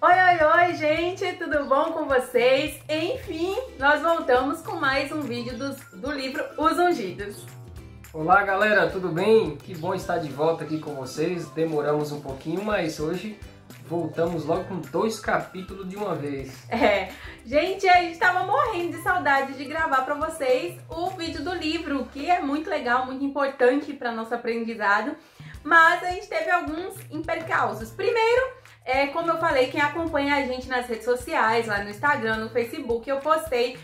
Oi, gente, tudo bom com vocês? Enfim, nós voltamos com mais um vídeo do livro Os Ungidos. Olá galera, tudo bem? Que bom estar de volta aqui com vocês. Demoramos um pouquinho, mas hoje voltamos logo com 2 capítulos de uma vez. Gente, a gente tava morrendo de saudade de gravar pra vocês o vídeo do livro, que é muito legal, muito importante para nosso aprendizado, mas a gente teve alguns percalços. Primeiro, como eu falei, quem acompanha a gente nas redes sociais, lá no Instagram, no Facebook, eu postei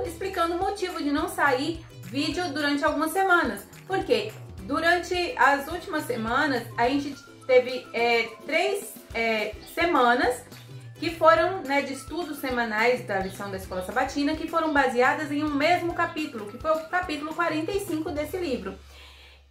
explicando o motivo de não sair vídeo durante algumas semanas. Por quê? Durante as últimas semanas, a gente teve 3 semanas que foram de estudos semanais da lição da Escola Sabatina, que foram baseadas em um mesmo capítulo, que foi o capítulo 45 desse livro.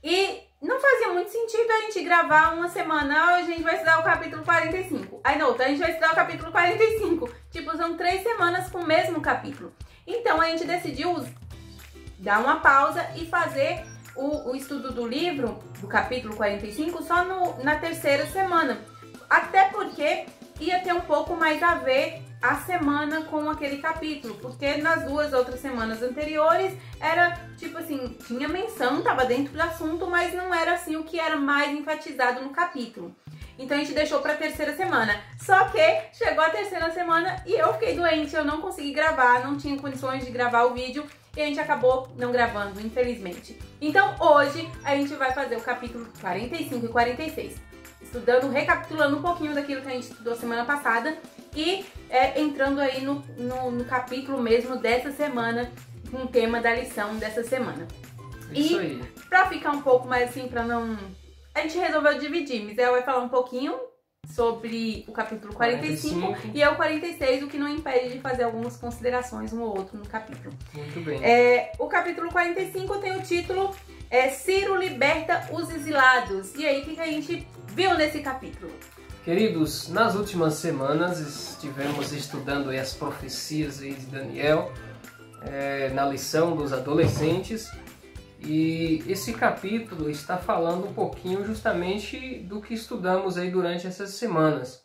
E não fazia muito sentido a gente gravar uma semana, a gente vai estudar o capítulo 45. Aí na outra, a gente vai estudar o capítulo 45. Tipo, são 3 semanas com o mesmo capítulo. Então a gente decidiu dar uma pausa e fazer o estudo do livro, do capítulo 45, só na terceira semana. Até porque ia ter um pouco mais a ver a semana com aquele capítulo, porque nas 2 outras semanas anteriores era tipo assim, tinha menção, tava dentro do assunto, mas não era assim o que era mais enfatizado no capítulo. Então a gente deixou para a terceira semana. Só que chegou a terceira semana e eu fiquei doente, eu não consegui gravar, não tinha condições de gravar o vídeo e a gente acabou não gravando, infelizmente. Então hoje a gente vai fazer o capítulo 45 e 46. Estudando, recapitulando um pouquinho daquilo que a gente estudou semana passada e entrando aí no capítulo mesmo dessa semana, com o tema da lição dessa semana. Isso aí. Pra ficar um pouco mais assim, pra não... A gente resolveu dividir. Misael vai falar um pouquinho sobre o capítulo 45 e eu 46, o que não impede de fazer algumas considerações um ou outro no capítulo. Muito bem. O capítulo 45 tem o título Ciro liberta os exilados. E aí, o que a gente viu nesse capítulo? Queridos, nas últimas semanas estivemos estudando as profecias aí de Daniel na lição dos adolescentes, e esse capítulo está falando um pouquinho justamente do que estudamos aí durante essas semanas.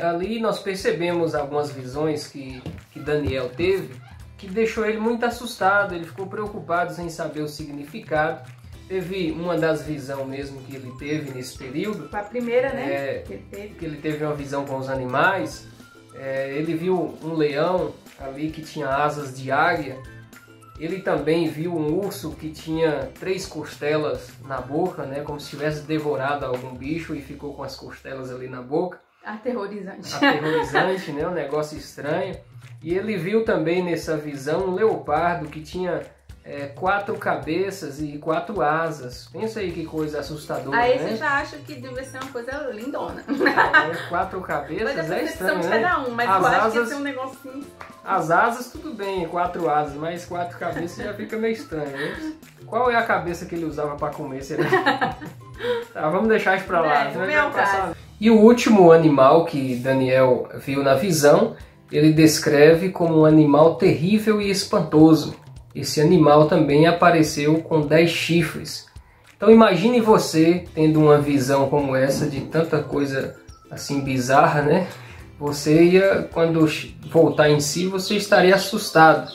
Ali nós percebemos algumas visões que Daniel teve, que deixou ele muito assustado, ele ficou preocupado sem saber o significado. Teve uma das visões mesmo que ele teve nesse período. A primeira, que ele teve uma visão com os animais. Ele viu um leão ali que tinha asas de águia. Ele também viu um urso que tinha 3 costelas na boca, como se tivesse devorado algum bicho e ficou com as costelas ali na boca. Aterrorizante. Aterrorizante, um negócio estranho. E ele viu também nessa visão um leopardo que tinha 4 cabeças e 4 asas. Pensa aí que coisa assustadora, Aí você já acha que deve ser uma coisa lindona. 4 cabeças é estranho, de né? cada um, mas as eu acho asas, que ia ser um negocinho. As asas tudo bem, 4 asas, mas 4 cabeças já fica meio estranho, né? Qual é a cabeça que ele usava para comer, será? Tá, vamos deixar isso pra lá. E o último animal que Daniel viu na visão, ele descreve como um animal terrível e espantoso. Esse animal também apareceu com 10 chifres. Então imagine você tendo uma visão como essa, de tanta coisa assim bizarra, né? Você ia, quando voltar em si, você estaria assustado.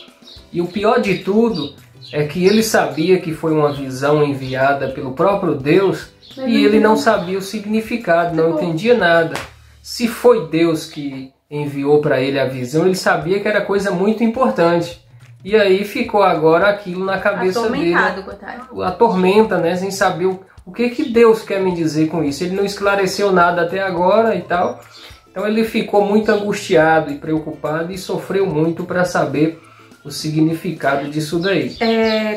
E o pior de tudo é que ele sabia que foi uma visão enviada pelo próprio Deus e ele não sabia o significado, não entendia nada. Se foi Deus que enviou para ele a visão, ele sabia que era coisa muito importante. E aí ficou agora aquilo na cabeça dele. Atormenta, sem saber o que Deus quer me dizer com isso. Ele não esclareceu nada até agora e tal. Então ele ficou muito angustiado e preocupado e sofreu muito para saber o significado disso daí.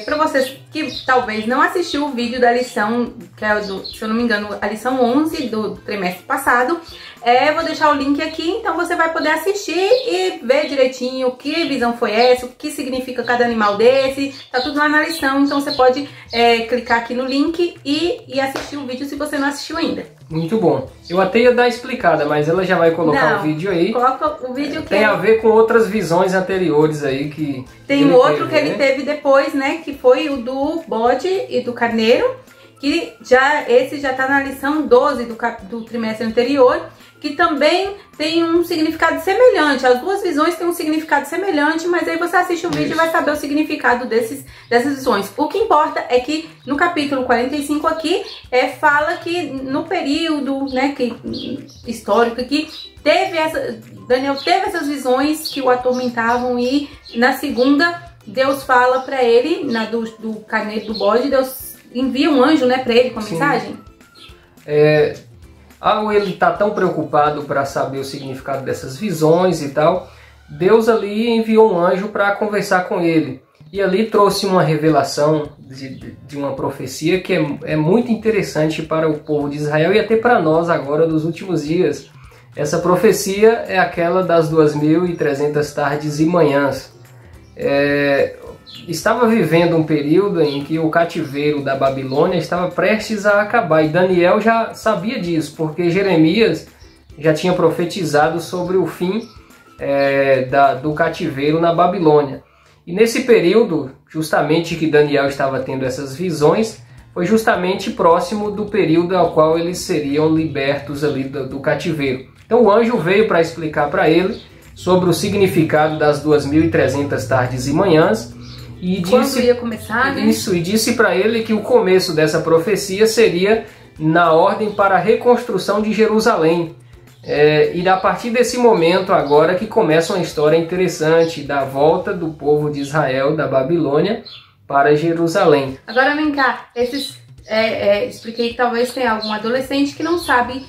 Para vocês que talvez não assistiu o vídeo da lição, que é se eu não me engano, a lição 11 do trimestre passado, vou deixar o link aqui, então você vai poder assistir e ver direitinho que visão foi essa, o que significa cada animal desse, tá tudo lá na lição, então você pode clicar aqui no link e assistir o vídeo se você não assistiu ainda. Muito bom. Eu até ia dar explicada, mas ela já vai colocar o vídeo aí. Coloca o vídeo que tem a ver com outras visões anteriores aí que tem um outro que ele teve depois, que foi o do bode e do carneiro, que esse já tá na lição 12 do trimestre anterior, que também tem um significado semelhante. As duas visões têm um significado semelhante, mas aí você assiste o vídeo e vai saber o significado dessas visões. O que importa é que no capítulo 45 aqui, fala que no período, né, histórico aqui, Daniel teve essas visões que o atormentavam, e na segunda Deus fala para ele, do carneiro do bode, Deus envia um anjo, né, para ele com a mensagem. Ele tá tão preocupado para saber o significado dessas visões e tal, Deus ali enviou um anjo para conversar com ele. E ali trouxe uma revelação de uma profecia que é muito interessante para o povo de Israel e até para nós agora dos últimos dias. Essa profecia é aquela das 2.300 tardes e manhãs. Estava vivendo um período em que o cativeiro da Babilônia estava prestes a acabar, e Daniel já sabia disso, porque Jeremias já tinha profetizado sobre o fim do cativeiro na Babilônia. E nesse período, justamente que Daniel estava tendo essas visões, foi justamente próximo do período ao qual eles seriam libertos ali do cativeiro. Então o anjo veio para explicar para ele sobre o significado das 2.300 tardes e manhãs, e quando ia começar, né? Isso, e disse para ele que o começo dessa profecia seria na ordem para a reconstrução de Jerusalém. E a partir desse momento agora que começa uma história interessante da volta do povo de Israel da Babilônia para Jerusalém. Agora vem cá, expliquei que talvez tenha algum adolescente que não sabe,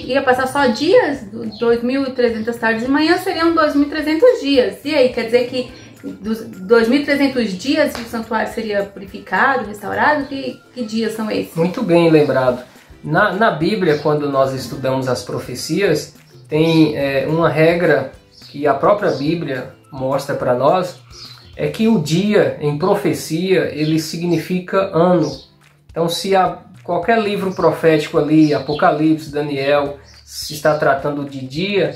ia passar só dias, 2.300 tardes e manhã seriam 2.300 dias. E aí, quer dizer que dos 2.300 dias o santuário seria purificado, restaurado? Que dias são esses? Muito bem lembrado. Na Bíblia, quando nós estudamos as profecias, tem uma regra que a própria Bíblia mostra para nós, é que o dia em profecia, ele significa ano. Então, se qualquer livro profético ali, Apocalipse, Daniel, se está tratando de dia,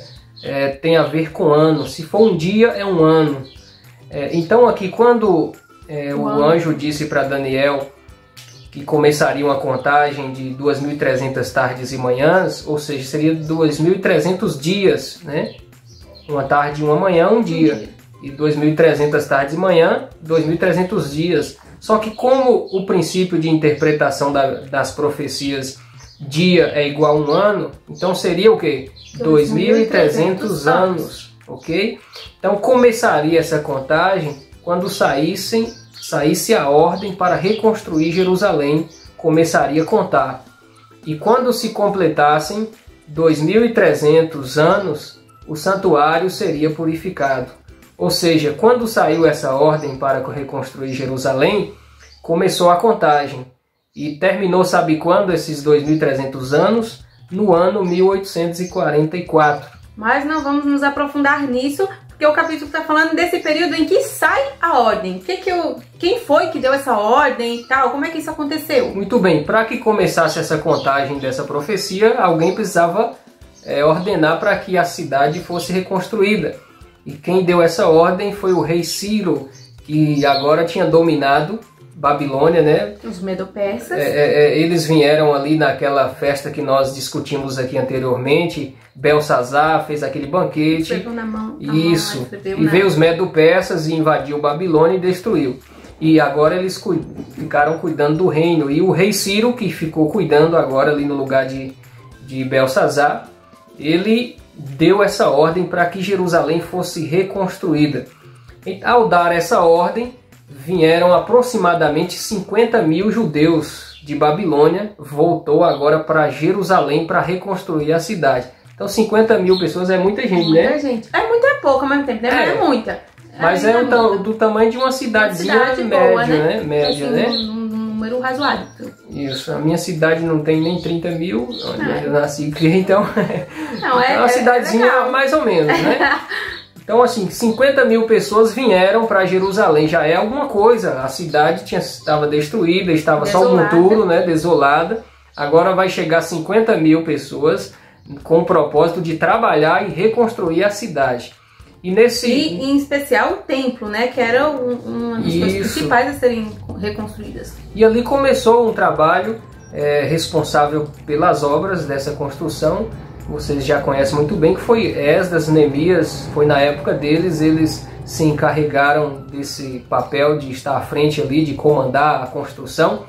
tem a ver com ano. Se for um dia, é um ano. Então aqui, quando o anjo disse para Daniel que começaria uma contagem de 2.300 tardes e manhãs, ou seja, seria 2.300 dias, né? Uma tarde e uma manhã, um dia. E 2.300 tardes e manhã, 2.300 dias. Só que como o princípio de interpretação das profecias, dia é igual a um ano, então seria o quê? 2.300 anos, ok? Então começaria essa contagem quando saísse a ordem para reconstruir Jerusalém, começaria a contar. E quando se completassem 2.300 anos, o santuário seria purificado. Ou seja, quando saiu essa ordem para reconstruir Jerusalém, começou a contagem. E terminou, sabe quando, esses 2.300 anos? No ano 1844. Mas não vamos nos aprofundar nisso, porque o capítulo está falando desse período em que sai a ordem. Quem foi que deu essa ordem e tal? Como é que isso aconteceu? Muito bem, para que começasse essa contagem dessa profecia, alguém precisava ordenar para que a cidade fosse reconstruída. E quem deu essa ordem foi o rei Ciro, que agora tinha dominado Babilônia, né? Os medo-persas. Eles vieram ali naquela festa que nós discutimos aqui anteriormente. Belsazar fez aquele banquete. Escreveu na mão. Isso. E veio os medo-persas e invadiu Babilônia e destruiu. E agora eles ficaram cuidando do reino. E o rei Ciro, que ficou cuidando agora ali no lugar de Belsazar, ele deu essa ordem para que Jerusalém fosse reconstruída. E, ao dar essa ordem, vieram aproximadamente 50 mil judeus de Babilônia, voltou agora para Jerusalém para reconstruir a cidade. Então 50 mil pessoas é muita gente, né? Muita gente. É muito, é pouco ao mesmo tempo, né? Mas é muita. Mas do tamanho de uma cidadezinha média, né? Média, assim, né? Um número razoável. Isso, a minha cidade não tem nem 30 mil, onde eu nasci e criei, então é uma cidadezinha mais ou menos, né? Então, assim, 50 mil pessoas vieram para Jerusalém, já é alguma coisa. A cidade estava destruída, estava só um monturo, né, desolada. Agora vai chegar 50 mil pessoas com o propósito de trabalhar e reconstruir a cidade. E em especial o templo, né, que era uma das coisas principais a serem reconstruídas. E ali começou um trabalho responsável pelas obras dessa construção, vocês já conhecem muito bem, que foi Esdras, Neemias, foi na época deles, eles se encarregaram desse papel de estar à frente ali, de comandar a construção.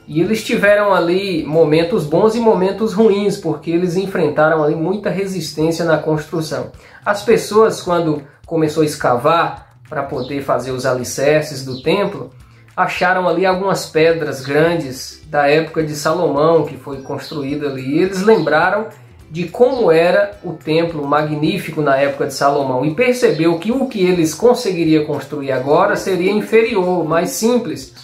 E eles tiveram ali momentos bons e momentos ruins, porque eles enfrentaram ali muita resistência na construção. As pessoas, quando começou a escavar para poder fazer os alicerces do templo, acharam ali algumas pedras grandes da época de Salomão, que foi construída ali. E eles lembraram de como era o templo magnífico na época de Salomão e percebeu que o que eles conseguiriam construir agora seria inferior, mais simples.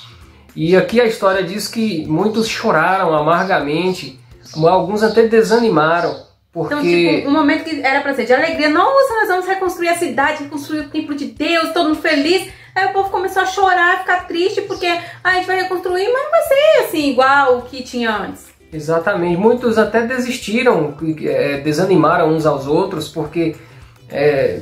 E aqui a história diz que muitos choraram amargamente, alguns até desanimaram, porque... Então, tipo, um momento que era para ser de alegria, nossa, nós vamos reconstruir a cidade, reconstruir o templo de Deus, todo mundo feliz. Aí o povo começou a chorar, ficar triste, porque a gente vai reconstruir, mas não vai ser assim, igual o que tinha antes. Exatamente, muitos até desistiram, desanimaram uns aos outros, porque,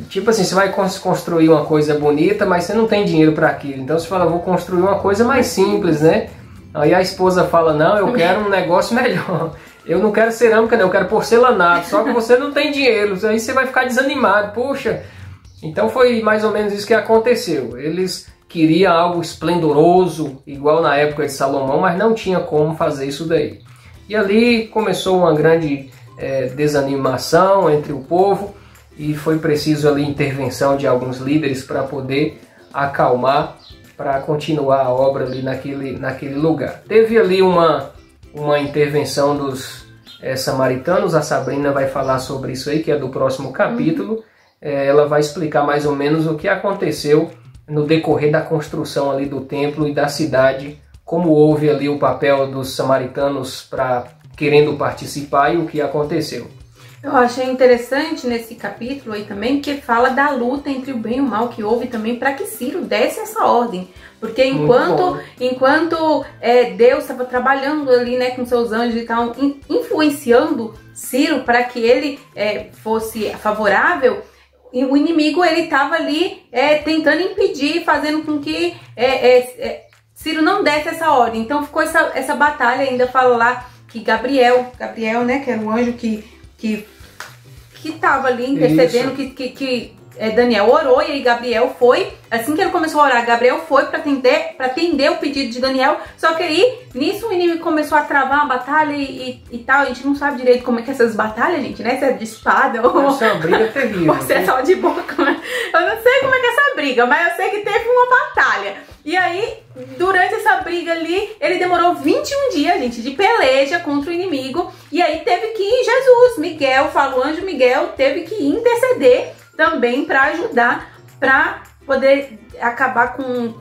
tipo assim, você vai construir uma coisa bonita, mas você não tem dinheiro para aquilo. Então você fala, vou construir uma coisa mais simples, né? Aí a esposa fala, não, eu quero um negócio melhor. Eu não quero cerâmica, não, eu quero porcelanato, só que você não tem dinheiro. Aí você vai ficar desanimado, puxa. Então foi mais ou menos isso que aconteceu. Eles queriam algo esplendoroso, igual na época de Salomão, mas não tinha como fazer isso daí. E ali começou uma grande desanimação entre o povo e foi preciso ali intervenção de alguns líderes para poder acalmar, para continuar a obra ali naquele lugar. Teve ali uma intervenção dos samaritanos, a Sabrina vai falar sobre isso aí, que é do próximo capítulo. Ela vai explicar mais ou menos o que aconteceu no decorrer da construção ali do templo e da cidade, como houve ali o papel dos samaritanos querendo participar e o que aconteceu. Eu achei interessante nesse capítulo aí também, que fala da luta entre o bem e o mal que houve também para que Ciro desse essa ordem. Porque enquanto Deus estava trabalhando ali, né, com seus anjos e tal, influenciando Ciro para que ele fosse favorável, o inimigo ele estava ali tentando impedir, fazendo com que Ciro não desse essa ordem. Então ficou essa batalha. Ainda fala lá que Gabriel, né, que era o anjo que estava ali intercedendo, que Daniel orou, e aí Gabriel foi, assim que ele começou a orar, Gabriel foi para atender o pedido de Daniel. Só que aí, nisso o inimigo começou a travar uma batalha e tal. A gente não sabe direito como é que é essas batalhas, gente, né? Se é de espada ou... Essa é uma briga terrível. Ou se é só de boca. Eu não sei como é que é essa briga, mas eu sei que teve uma batalha. E aí, durante essa briga ali, ele demorou 21 dias, gente, de peleja contra o inimigo. E aí teve que ir Miguel, o anjo Miguel, teve que interceder também para ajudar, para poder acabar com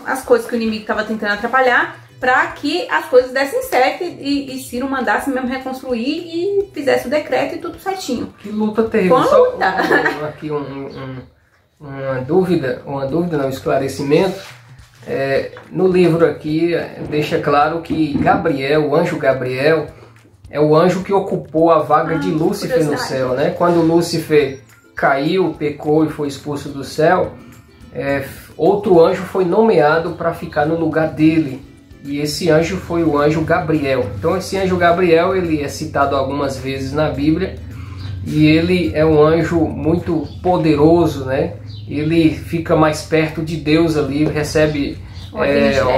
as coisas que o inimigo estava tentando atrapalhar, para que as coisas dessem certo e Ciro mandasse mesmo reconstruir e fizesse o decreto e tudo certinho. Que luta terrível. Só aqui uma dúvida, não, esclarecimento. No livro aqui deixa claro que Gabriel, o anjo Gabriel, é o anjo que ocupou a vaga de Lúcifer no céu, né? Quando Lúcifer caiu, pecou e foi expulso do céu, outro anjo foi nomeado para ficar no lugar dele. E esse anjo foi o anjo Gabriel. Então esse anjo Gabriel, ele é citado algumas vezes na Bíblia. E ele é um anjo muito poderoso, né? Ele fica mais perto de Deus ali, recebe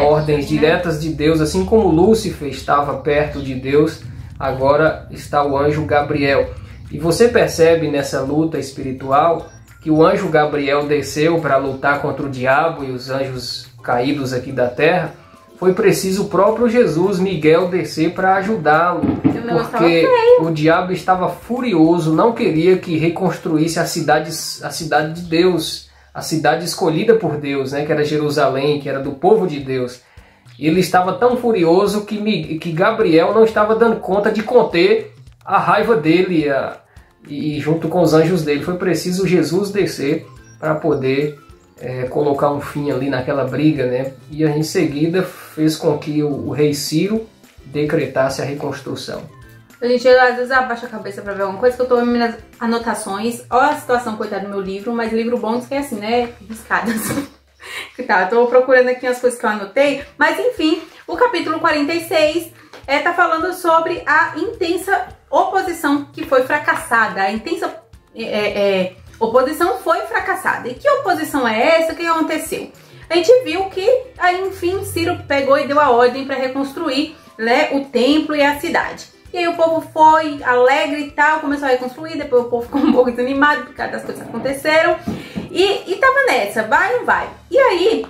ordens diretas de Deus, assim como Lúcifer estava perto de Deus. Agora está o anjo Gabriel. E você percebe nessa luta espiritual que o anjo Gabriel desceu para lutar contra o diabo e os anjos caídos aqui da terra. Foi preciso o próprio Jesus, Miguel, descer para ajudá-lo. Porque o diabo estava furioso, não queria que reconstruísse a cidade de Deus, a cidade escolhida por Deus, né, que era Jerusalém, que era do povo de Deus. Ele estava tão furioso que Gabriel não estava dando conta de conter a raiva dele e junto com os anjos dele. Foi preciso Jesus descer para poder colocar um fim ali naquela briga, né? E em seguida fez com que o rei Ciro decretasse a reconstrução. A gente às vezes abaixa a cabeça para ver alguma coisa, que eu tô vendo minhas anotações. Olha a situação, coitada do meu livro, mas livro bom diz que é assim, né? Riscadas. Tá, tô procurando aqui as coisas que eu anotei, mas enfim, o capítulo 46 tá falando sobre a intensa oposição que foi fracassada, a intensa oposição foi fracassada. E que oposição é essa? O que aconteceu? A gente viu que, aí, enfim, Ciro pegou e deu a ordem para reconstruir, né, o templo e a cidade. E aí o povo foi alegre e tal, começou a reconstruir, depois o povo ficou um pouco desanimado por causa das coisas que aconteceram. E tava nessa, vai ou não vai? E aí,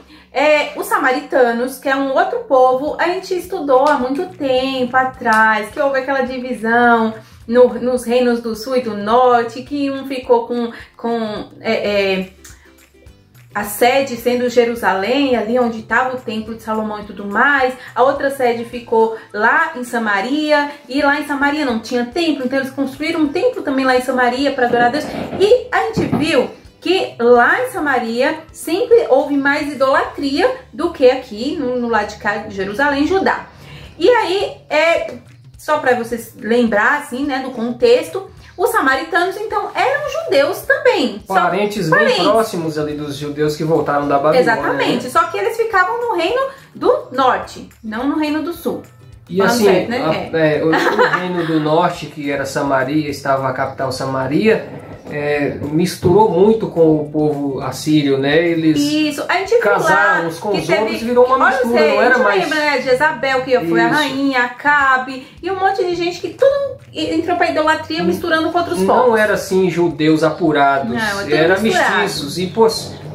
os samaritanos, que é um outro povo, a gente estudou há muito tempo atrás, que houve aquela divisão nos reinos do sul e do norte, que um ficou com a sede sendo Jerusalém, ali onde estava o templo de Salomão e tudo mais. A outra sede ficou lá em Samaria, e lá em Samaria não tinha templo, então eles construíram um templo também lá em Samaria para adorar a Deus. E a gente viu que lá em Samaria sempre houve mais idolatria do que aqui no lado de cá de Jerusalém, Judá. E aí, só para vocês lembrar assim, né, do contexto, os samaritanos, então, eram judeus também. Parentes bem próximos ali dos judeus que voltaram da Babilônia. Exatamente, né? Só que eles ficavam no reino do norte, não no reino do sul. E assim, certo, né? O reino do norte, que era Samaria, estava a capital Samaria, misturou muito com o povo assírio, né? Eles casaram uns com os outros e virou uma mistura, não era mais... lembra, né, de Jezabel, que foi a rainha, Acabe, e um monte de gente que tudo entrou pra idolatria misturando com outros povos. Não era assim judeus apurados, era mestiços, e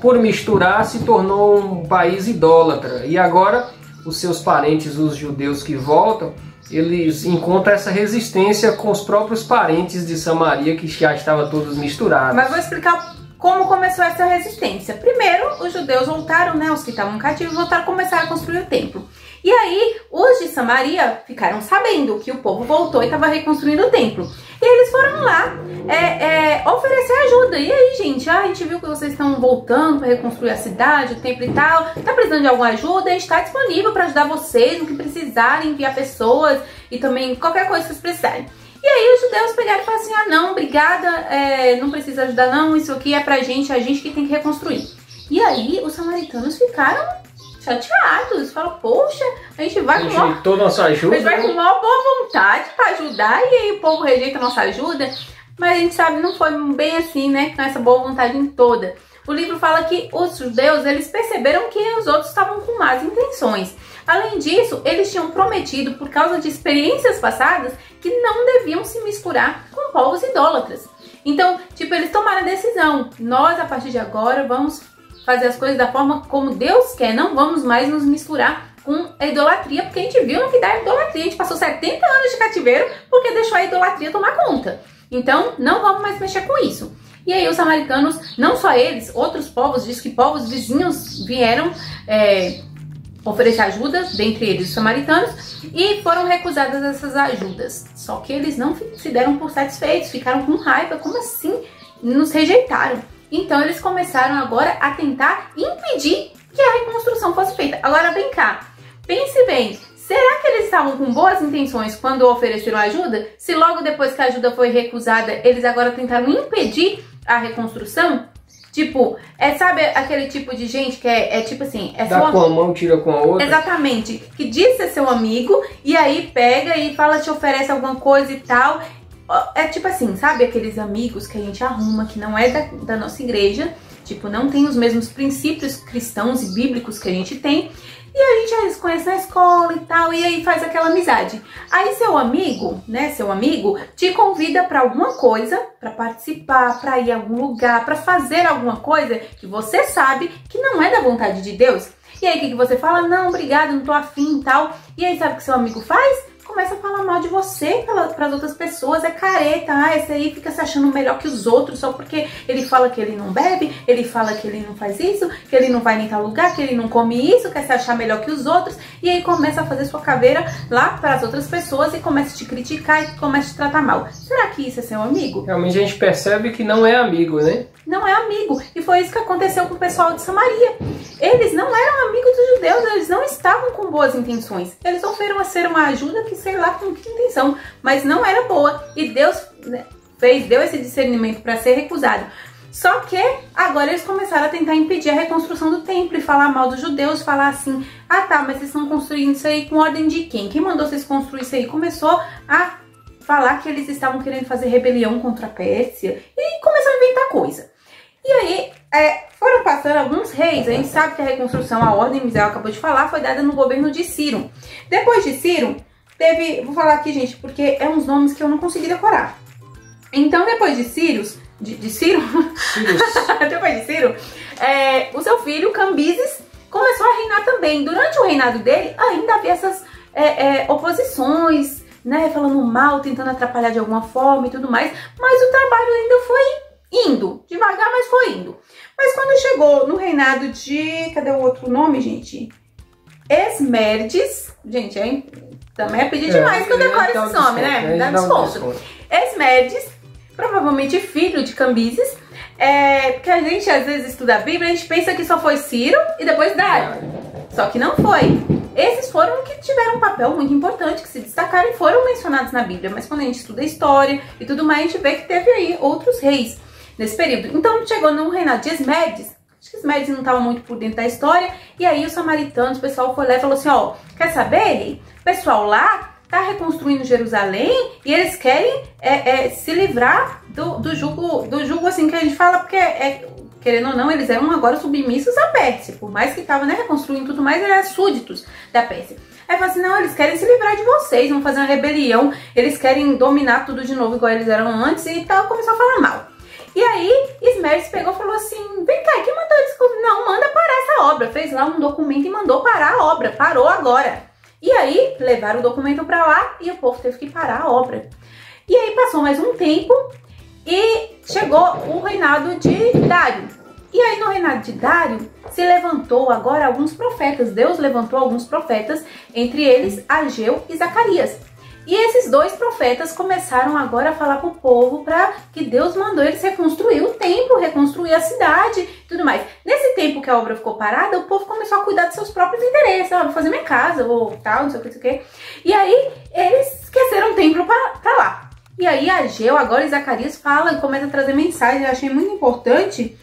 por misturar se tornou um país idólatra. E agora os seus parentes, os judeus que voltam, eles encontram essa resistência com os próprios parentes de Samaria, que já estavam todos misturados. Mas vou explicar como começou essa resistência. Primeiro, os judeus voltaram, né, os que estavam cativos, voltaram, começaram a construir o templo. E aí, os de Samaria ficaram sabendo que o povo voltou e estava reconstruindo o templo. E eles foram lá oferecer ajuda. E aí, gente, a gente viu que vocês estão voltando para reconstruir a cidade, o templo e tal. Tá precisando de alguma ajuda? A gente está disponível para ajudar vocês no que precisarem, enviar pessoas e também qualquer coisa que vocês precisarem. E aí os judeus pegaram e falaram assim, não, obrigada, não precisa ajudar não, isso aqui é pra gente, a gente que tem que reconstruir. E aí os samaritanos ficaram chateados, falaram, poxa, a gente vai com nossa ajuda, a gente vai com maior boa vontade pra ajudar, e aí o povo rejeita a nossa ajuda. Mas a gente sabe, não foi bem assim, né, com essa boa vontade toda. O livro fala que os judeus, eles perceberam que os outros estavam com más intenções. Além disso, eles tinham prometido, por causa de experiências passadas, que não deviam se misturar com povos idólatras. Então, tipo, eles tomaram a decisão. Nós, a partir de agora, vamos fazer as coisas da forma como Deus quer. Não vamos mais nos misturar com a idolatria, porque a gente viu no que dá a idolatria. A gente passou 70 anos de cativeiro porque deixou a idolatria tomar conta. Então, não vamos mais mexer com isso. E aí os samaritanos, não só eles, outros povos, diz que povos vizinhos vieram oferecer ajudas, dentre eles os samaritanos, e foram recusadas essas ajudas. Só que eles não se deram por satisfeitos, ficaram com raiva, como assim nos rejeitaram? Então eles começaram agora a tentar impedir que a reconstrução fosse feita. Agora vem cá, pense bem, será que eles estavam com boas intenções quando ofereceram ajuda? Se logo depois que a ajuda foi recusada, eles agora tentaram impedir a reconstrução? Tipo, sabe aquele tipo de gente que tipo assim... Dá com a mão, tira com a outra? Exatamente. Que diz ser seu amigo e aí pega e fala, te oferece alguma coisa e tal. É tipo assim, sabe aqueles amigos que a gente arruma, que não é da nossa igreja, tipo, não tem os mesmos princípios cristãos e bíblicos que a gente tem. E a gente se conhece na escola e tal, e aí faz aquela amizade. Aí seu amigo, né, te convida pra alguma coisa, pra participar, pra ir a algum lugar, pra fazer alguma coisa que você sabe que não é da vontade de Deus. E aí o que você fala? Não, obrigado, não tô afim e tal. E aí sabe o que seu amigo faz? Começa a falar mal de você para as outras pessoas, é careta, esse aí fica se achando melhor que os outros só porque ele fala que ele não bebe, ele fala que ele não faz isso, que ele não vai em tal lugar, que ele não come isso, quer se achar melhor que os outros, e aí começa a fazer sua caveira lá para as outras pessoas e começa a te criticar e começa a te tratar mal. Será que isso é seu amigo? Realmente a gente percebe que não é amigo, né? Não é amigo, e foi isso que aconteceu com o pessoal de Samaria. Eles não eram amigos dos judeus, eles não estavam com boas intenções. Eles ofereceram uma ajuda que sei lá com que intenção, mas não era boa. E Deus deu esse discernimento para ser recusado. Só que agora eles começaram a tentar impedir a reconstrução do templo e falar mal dos judeus, falar assim, ah tá, mas vocês estão construindo isso aí com ordem de quem? Quem mandou vocês construir isso aí? Começou a falar que eles estavam querendo fazer rebelião contra a Pérsia e começaram a inventar coisa. E aí foram passando alguns reis. A gente sabe que a reconstrução, a ordem, Misael acabou de falar, foi dada no governo de Ciro. Depois de Ciro, teve, vou falar aqui, gente, porque é uns nomes que eu não consegui decorar. Então, depois de Ciro, depois de Ciro, o seu filho Cambises começou a reinar também. Durante o reinado dele, ainda havia essas oposições, né, falando mal, tentando atrapalhar de alguma forma e tudo mais, mas o trabalho ainda foi indo, devagar, mas foi indo. Mas quando chegou no reinado de, cadê o outro nome, gente? Esmerdes, gente, também é pedir demais que eu decore esse nome, né? Dá desconto. Esmerdes, provavelmente filho de Cambises, porque a gente às vezes estuda a Bíblia, a gente pensa que só foi Ciro e depois Dário. Só que não foi. Esses foram que tiveram um papel muito importante, que se destacaram e foram mencionados na Bíblia. Mas quando a gente estuda história e tudo mais, a gente vê que teve aí outros reis nesse período. Então chegou no reinado de Esmerdes. Acho que Esmerdes não estava muito por dentro da história. E aí os samaritanos, o pessoal foi lá e falou assim, ó, quer saber? O pessoal lá tá reconstruindo Jerusalém e eles querem se livrar do jugo assim que a gente fala, porque querendo ou não, eles eram agora submissos à Pérsia. Por mais que estavam, né, reconstruindo tudo mais, eles eram súditos da Pérsia. Aí falou assim, não, eles querem se livrar de vocês, vão fazer uma rebelião, eles querem dominar tudo de novo igual eles eram antes e tal, começou a falar mal. E aí, Esmerdes pegou e falou assim, vem cá, quem mandou eles? Não, manda parar essa obra. Fez lá um documento e mandou parar a obra, parou agora. E aí, levaram o documento pra lá e o povo teve que parar a obra. E aí passou mais um tempo e chegou o reinado de Dário. E aí no reinado de Dário se levantou agora alguns profetas. Deus levantou alguns profetas, entre eles Ageu e Zacarias. E esses dois profetas começaram agora a falar pro povo para que Deus mandou eles reconstruir o templo, reconstruir a cidade e tudo mais. Nesse tempo que a obra ficou parada, o povo começou a cuidar dos seus próprios interesses. Vou fazer minha casa, ou tal, não sei o que, não sei o que. E aí eles esqueceram o templo pra lá. E aí Ageu agora e Zacarias falam e começam a trazer mensagens. Eu achei muito importante.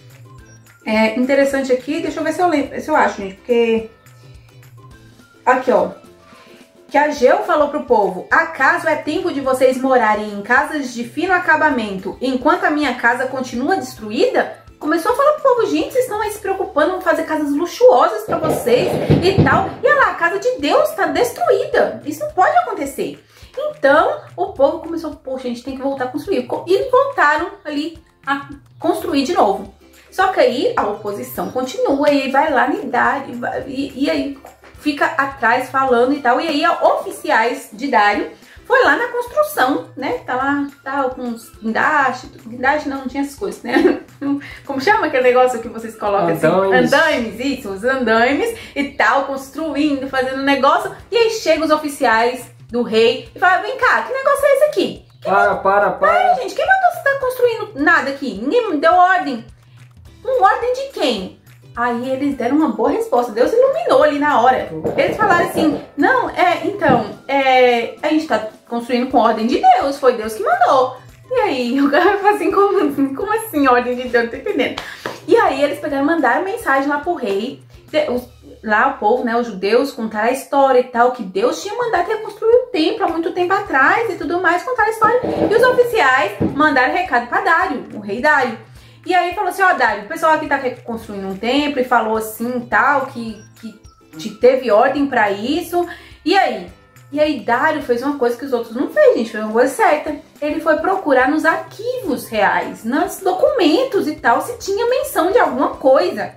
Interessante aqui, deixa eu ver se eu lembro, se eu acho, gente, porque aqui, ó, que Ageu falou pro povo, acaso é tempo de vocês morarem em casas de fino acabamento, enquanto a minha casa continua destruída? Começou a falar pro povo, gente, vocês estão aí se preocupando em fazer casas luxuosas pra vocês e tal, e olha lá, a casa de Deus tá destruída, isso não pode acontecer. Então, o povo começou, poxa, a gente tem que voltar a construir, e voltaram ali a construir de novo. Só que aí a oposição continua e vai lá em Dário e aí fica atrás falando e tal. E aí oficiais de Dário foi lá na construção, né? Tá lá, tá com uns guindaste não tinha essas coisas, né? Como chama aquele negócio que vocês colocam assim? Andaimes, isso, os andaimes e tal, construindo, fazendo negócio. E aí chegam os oficiais do rei e falam, vem cá, que negócio é esse aqui? Para. Ai, gente, quem mandou você estar construindo nada aqui? Ninguém me deu ordem. Ordem de quem? Aí eles deram uma boa resposta. Deus iluminou ali na hora. Eles falaram assim, não, a gente tá construindo com ordem de Deus. Foi Deus que mandou. E aí o cara falou assim, como assim ordem de Deus? Não tô entendendo. E aí eles pegaram e mandaram mensagem lá pro rei. Lá o povo, né, os judeus, contaram a história e tal, que Deus tinha mandado reconstruir o templo há muito tempo atrás e tudo mais, contaram a história. E os oficiais mandaram recado pra Dário, o rei Dário. E aí falou assim, ó, Dário, o pessoal aqui tá reconstruindo um templo e falou assim, tal, que teve ordem pra isso. E aí? E aí Dário fez uma coisa que os outros não fez, gente, foi uma coisa certa. Ele foi procurar nos arquivos reais, nos documentos e tal, se tinha menção de alguma coisa.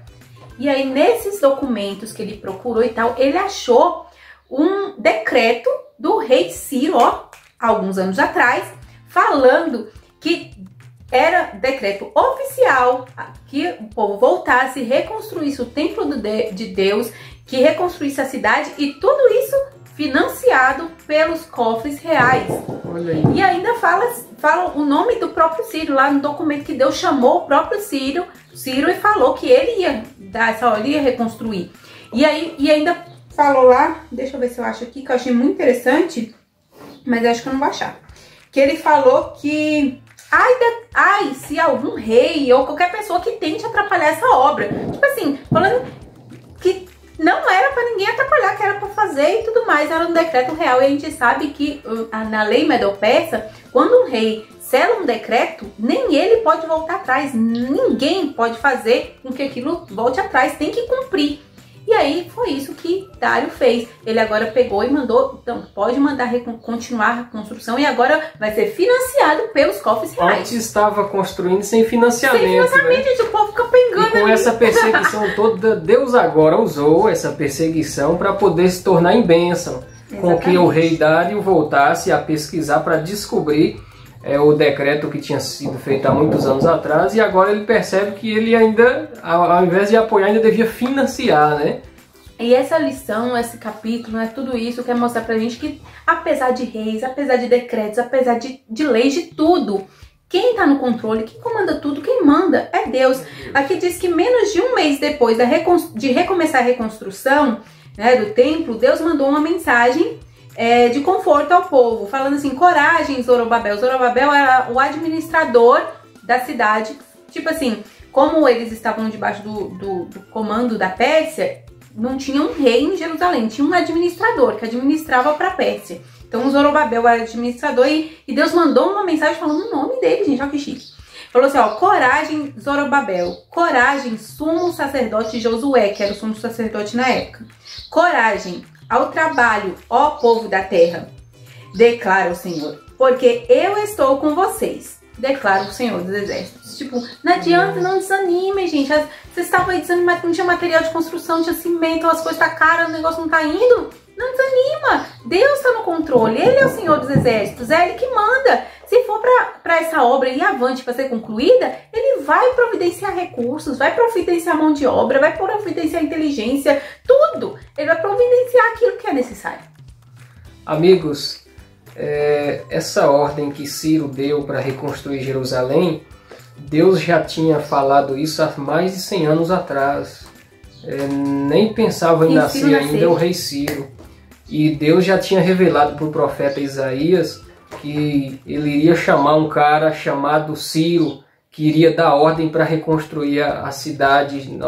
E aí nesses documentos que ele procurou e tal, ele achou um decreto do rei Ciro, ó, alguns anos atrás, falando que era decreto oficial que o povo voltasse, reconstruísse o templo de Deus, que reconstruísse a cidade e tudo isso financiado pelos cofres reais. Olha aí. E ainda fala o nome do próprio Ciro lá no documento que Deus chamou o próprio Ciro e falou que ele ia dar essa hora, ia reconstruir. E ainda falou lá, deixa eu ver se eu acho aqui, que eu achei muito interessante, mas eu acho que eu não vou achar. Que ele falou que ai, se algum rei ou qualquer pessoa que tente atrapalhar essa obra. Tipo assim, falando que não era para ninguém atrapalhar, que era para fazer e tudo mais, era um decreto real. E a gente sabe que na lei medo-persa, quando um rei sela um decreto, nem ele pode voltar atrás, ninguém pode fazer com que aquilo volte atrás, tem que cumprir. E aí foi isso que Dário fez. Ele agora pegou e mandou, então pode mandar continuar a construção e agora vai ser financiado pelos cofres reais. Antes estava construindo sem financiamento. Sem financiamento, né? Gente, o povo fica pegando. E com essa perseguição toda, Deus agora usou essa perseguição para poder se tornar em bênção. Exatamente. Com que o rei Dário voltasse a pesquisar para descobrir o decreto que tinha sido feito há muitos anos atrás, e agora ele percebe que ele ainda, ao invés de apoiar, ainda devia financiar, né? E essa lição, esse capítulo, né, tudo isso quer mostrar pra gente que, apesar de reis, apesar de decretos, apesar de leis, de tudo, quem tá no controle, quem comanda tudo, quem manda é Deus. Aqui diz que menos de um mês depois de recomeçar a reconstrução, né, do templo, Deus mandou uma mensagem de conforto ao povo, falando assim: coragem, Zorobabel. Zorobabel era o administrador da cidade. Tipo assim, como eles estavam debaixo do comando da Pérsia, não tinha um rei em Jerusalém, tinha um administrador que administrava para a Pérsia. Então o Zorobabel era administrador e Deus mandou uma mensagem falando o nome dele, gente, olha que chique. Falou assim, ó: coragem, Zorobabel, coragem, sumo sacerdote Josué, que era o sumo sacerdote na época. Coragem ao trabalho, ó povo da terra, declara o Senhor, porque eu estou com vocês, declara o Senhor dos Exércitos. Tipo, não adianta, não desanime, gente. Vocês estavam aí desanimados, não tinha material de construção, não tinha cimento, as coisas tá caras, o negócio não tá indo. Não desanima, Deus está no controle, Ele é o Senhor dos Exércitos, é Ele que manda. Se for para essa obra ir avante para ser concluída, Ele vai providenciar recursos, vai providenciar mão de obra, vai providenciar inteligência, tudo. Ele vai providenciar aquilo que é necessário. Amigos, essa ordem que Ciro deu para reconstruir Jerusalém, Deus já tinha falado isso há mais de 100 anos atrás. Nem pensava em nascer ainda o rei Ciro. E Deus já tinha revelado para o profeta Isaías que ele iria chamar um cara chamado Ciro, que iria dar ordem para reconstruir a cidade,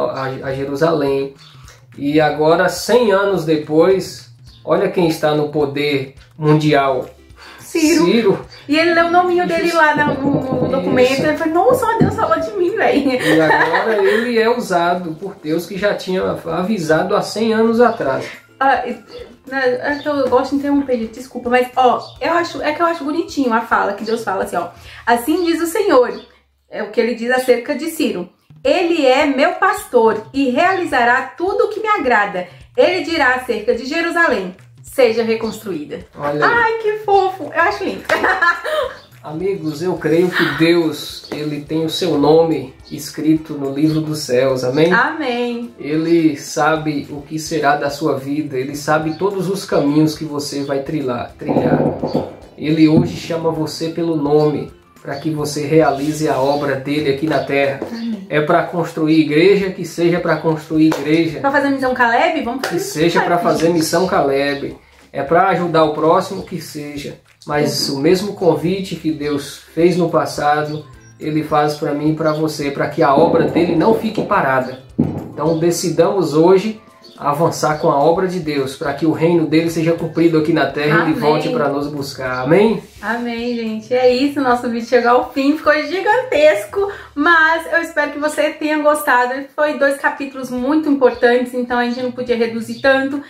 a Jerusalém. E agora, 100 anos depois, olha quem está no poder mundial. Ciro. E ele leu o nominho dele lá no documento. Ele falou: nossa, Deus falou de mim, velho. E agora ele é usado por Deus, que já tinha avisado há 100 anos atrás. Eu gosto de interromper, desculpa, mas eu acho bonitinho a fala que Deus fala assim, ó: assim diz o Senhor, é o que ele diz acerca de Ciro: ele é meu pastor e realizará tudo o que me agrada. Ele dirá acerca de Jerusalém: seja reconstruída. Olha aí. Ai, que fofo, eu acho lindo. Amigos, eu creio que Deus, Ele tem o seu nome escrito no livro dos céus, amém? Amém. Ele sabe o que será da sua vida, Ele sabe todos os caminhos que você vai trilhar. Ele hoje chama você pelo nome, para que você realize a obra dele aqui na terra. Amém. É para construir igreja, que seja para construir igreja. Para fazer missão Caleb? Vamos fazer que seja para fazer missão Caleb. É para ajudar o próximo, que seja. Mas o mesmo convite que Deus fez no passado, Ele faz para mim e para você, para que a obra dele não fique parada. Então decidamos hoje avançar com a obra de Deus, para que o reino dele seja cumprido aqui na terra. Amém. E ele volte para nos buscar. Amém? Amém, gente. É isso, nosso vídeo chegou ao fim, ficou gigantesco, mas eu espero que você tenha gostado. Foi 2 capítulos muito importantes, então a gente não podia reduzir tanto.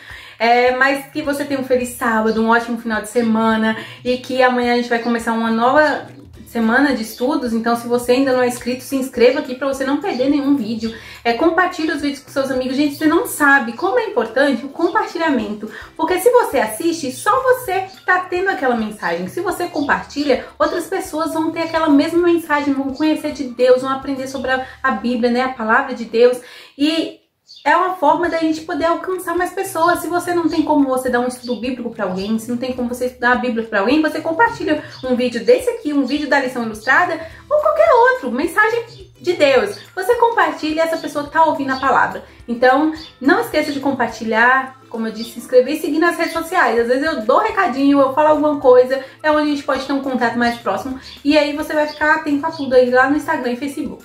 Mas que você tenha um feliz sábado, um ótimo final de semana, e que amanhã a gente vai começar uma nova semana de estudos. Então, se você ainda não é inscrito, se inscreva aqui para você não perder nenhum vídeo. Compartilhe os vídeos com seus amigos. Gente, você não sabe como é importante o compartilhamento, porque se você assiste, só você tá tendo aquela mensagem. Se você compartilha, outras pessoas vão ter aquela mesma mensagem, vão conhecer de Deus, vão aprender sobre a Bíblia, né, a palavra de Deus. E é uma forma da gente poder alcançar mais pessoas. Se você não tem como você dar um estudo bíblico para alguém, se não tem como você estudar a Bíblia para alguém, você compartilha um vídeo desse aqui, um vídeo da lição ilustrada ou qualquer outro, mensagem de Deus. Você compartilha essa pessoa que está ouvindo a palavra. Então, não esqueça de compartilhar, como eu disse, se inscrever e seguir nas redes sociais. Às vezes eu dou recadinho, eu falo alguma coisa, é onde a gente pode ter um contato mais próximo. E aí você vai ficar atento a tudo aí lá no Instagram e Facebook.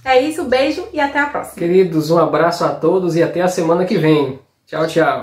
É isso, beijo e até a próxima. Queridos, um abraço a todos e até a semana que vem. Tchau, tchau.